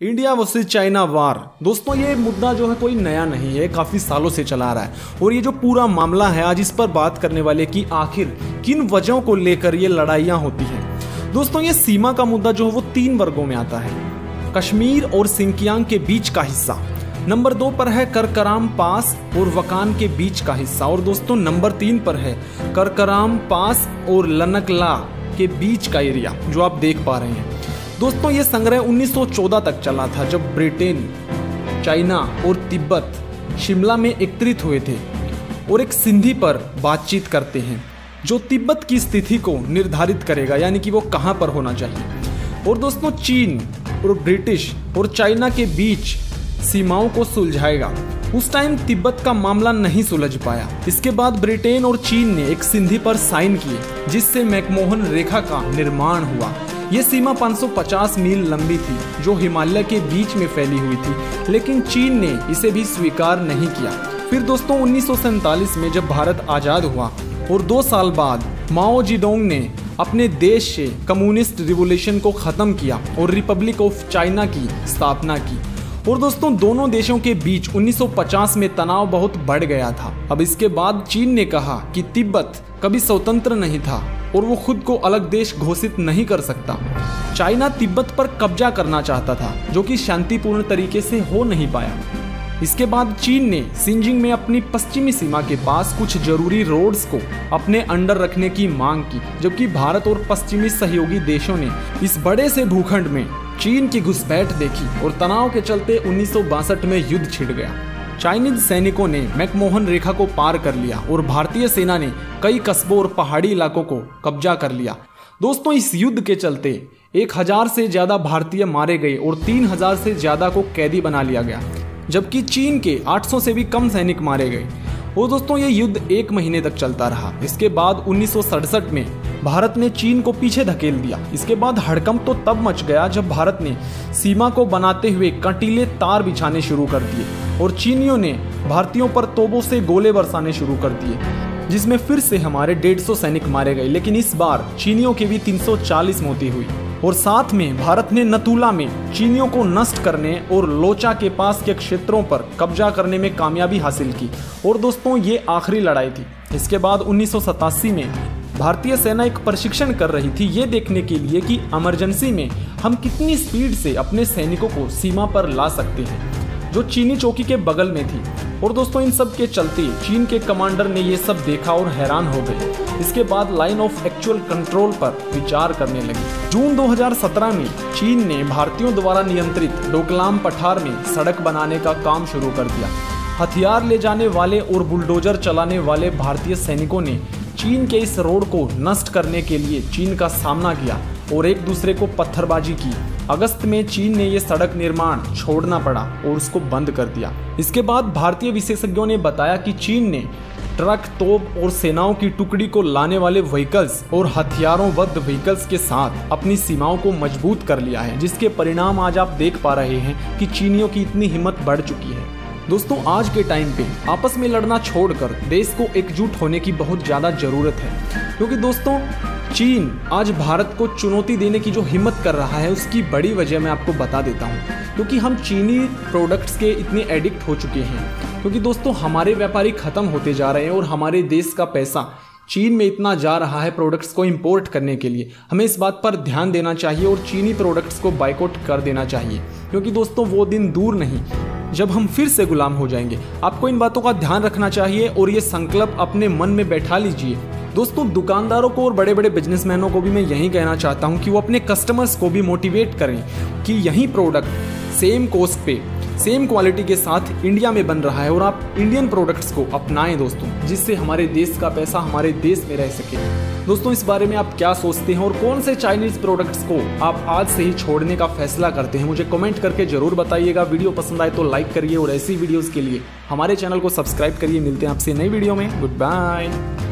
India versus China war. दोस्तों ये मुद्दा जो है कोई नया नहीं है, काफ़ी सालों से चला आ रहा है और ये जो पूरा मामला है आज इस पर बात करने वाले कि आखिर किन वजहों को लेकर ये लड़ाइयाँ होती हैं। दोस्तों ये सीमा का मुद्दा जो है वो 3 वर्गों में आता है। कश्मीर और सिंकियांग के बीच का हिस्सा, नंबर 2 पर है करकराम पास और वकान के बीच का हिस्सा, और दोस्तों नंबर 3 पर है करकराम पास और लनकला के बीच का एरिया जो आप देख पा रहे हैं। दोस्तों ये संग्रह 1914 तक चला था जब ब्रिटेन, चाइना और तिब्बत शिमला में एकत्रित हुए थे और एक संधि पर बातचीत करते हैं जो तिब्बत की स्थिति को निर्धारित करेगा, यानी कि वो कहां पर होना चाहिए। और दोस्तों चीन और ब्रिटिश और चाइना के बीच सीमाओं को सुलझाएगा। उस टाइम तिब्बत का मामला नहीं सुलझ पाया। इसके बाद ब्रिटेन और चीन ने एक संधि पर साइन किए जिससे मैकमोहन रेखा का निर्माण हुआ। ये सीमा 550 मील लंबी थी जो हिमालय के बीच में फैली हुई थी, लेकिन चीन ने इसे भी स्वीकार नहीं किया। फिर दोस्तों 1947 में जब भारत आजाद हुआ और 2 साल बाद माओ जेडोंग ने अपने देश से कम्युनिस्ट रिवॉल्यूशन को खत्म किया और रिपब्लिक ऑफ चाइना की स्थापना की। और दोस्तों दोनों देशों के बीच 1950 में तनाव बहुत बढ़ गया था। अब इसके बाद चीन ने कहा कि तिब्बत कभी स्वतंत्र नहीं था और वो खुद को अलग देश घोषित नहीं कर सकता। चाइना तिब्बत पर कब्जा करना चाहता था जो कि शांतिपूर्ण तरीके से हो नहीं पाया। इसके बाद चीन ने सिंजिंग में अपनी पश्चिमी सीमा के पास कुछ जरूरी रोड्स को अपने अंडर रखने की मांग की, जबकि भारत और पश्चिमी सहयोगी देशों ने इस बड़े से भूखंड में चीन की घुसपैठ देखी और तनाव के चलते 1962 में युद्ध छिड़ गया। चाइनीज सैनिकों ने मैकमोहन रेखा को पार कर लिया और भारतीय सेना ने कई कस्बों और पहाड़ी इलाकों को कब्जा कर लिया। दोस्तों इस युद्ध के चलते 1000 से ज्यादा भारतीय मारे गए और 3000 से ज्यादा को कैदी बना लिया गया, जबकि चीन के 800 से भी कम सैनिक मारे गए। और दोस्तों ये युद्ध 1 महीने तक चलता रहा। इसके बाद 1967 में भारत ने चीन को पीछे धकेल दिया। इसके बाद हड़कंप तो तब मच गया जब भारत ने सीमा को बनाते हुए कंटीले तार बिछाने शुरू कर दिए और चीनियों ने भारतीयों पर तोपों से गोले बरसाने शुरू कर दिए, जिसमें फिर से हमारे 150 सैनिक मारे गए, लेकिन इस बार चीनियों की भी 340 मौतें हुई। और साथ में भारत ने नतुला में चीनियों को नष्ट करने और लोचा के पास के क्षेत्रों पर कब्जा करने में कामयाबी हासिल की। और दोस्तों ये आखिरी लड़ाई थी। इसके बाद 1987 में भारतीय सेना एक प्रशिक्षण कर रही थी ये देखने के लिए कि इमरजेंसी में हम कितनी स्पीड से अपने सैनिकों को सीमा पर ला सकते हैं, जो चीनी चौकी के बगल में थी। और दोस्तों इन सब के चलते चीन के कमांडर ने ये सब देखा और हैरान हो गए। इसके बाद लाइन ऑफ एक्चुअल कंट्रोल पर विचार करने लगे। जून 2017 में चीन ने भारतीयों द्वारा नियंत्रित डोकलाम पठार में सड़क बनाने का काम शुरू कर दिया। हथियार ले जाने वाले और बुलडोजर चलाने वाले भारतीय सैनिकों ने चीन के इस रोड को नष्ट करने के लिए चीन का सामना किया और एक दूसरे को पत्थरबाजी की। अगस्त में चीन ने यह सड़क निर्माण छोड़ना पड़ा और उसको बंद कर दिया। इसके बाद भारतीय विशेषज्ञों ने बताया कि चीन ने ट्रक, तोप और सेनाओं की टुकड़ी को लाने वाले व्हीकल्स और हथियारों बद्ध व्हीकल्स के साथ अपनी सीमाओं को मजबूत कर लिया है, जिसके परिणाम आज आप देख पा रहे हैं कि चीनियों की इतनी हिम्मत बढ़ चुकी है। दोस्तों आज के टाइम पे आपस में लड़ना छोड़कर देश को एकजुट होने की बहुत ज़्यादा ज़रूरत है, क्योंकि दोस्तों चीन आज भारत को चुनौती देने की जो हिम्मत कर रहा है उसकी बड़ी वजह मैं आपको बता देता हूँ, क्योंकि हम चीनी प्रोडक्ट्स के इतने एडिक्ट हो चुके हैं। क्योंकि दोस्तों हमारे व्यापारी ख़त्म होते जा रहे हैं और हमारे देश का पैसा चीन में इतना जा रहा है प्रोडक्ट्स को इंपोर्ट करने के लिए। हमें इस बात पर ध्यान देना चाहिए और चीनी प्रोडक्ट्स को बाइकआउट कर देना चाहिए, क्योंकि दोस्तों वो दिन दूर नहीं जब हम फिर से गुलाम हो जाएंगे। आपको इन बातों का ध्यान रखना चाहिए और ये संकल्प अपने मन में बैठा लीजिए। दोस्तों दुकानदारों को और बड़े बड़े बिजनेसमैनों को भी मैं यही कहना चाहता हूँ कि वो अपने कस्टमर्स को भी मोटिवेट करें कि यही प्रोडक्ट सेम कॉस्ट पे सेम क्वालिटी के साथ इंडिया में बन रहा है और आप इंडियन प्रोडक्ट्स को अपनाएं दोस्तों, जिससे हमारे देश का पैसा हमारे देश में रह सके। दोस्तों इस बारे में आप क्या सोचते हैं और कौन से चाइनीज प्रोडक्ट्स को आप आज से ही छोड़ने का फैसला करते हैं, मुझे कमेंट करके जरूर बताइएगा। वीडियो पसंद आए तो लाइक करिए और ऐसी वीडियोस के लिए हमारे चैनल को सब्सक्राइब करिए। मिलते हैं आपसे नई वीडियो में। Good bye.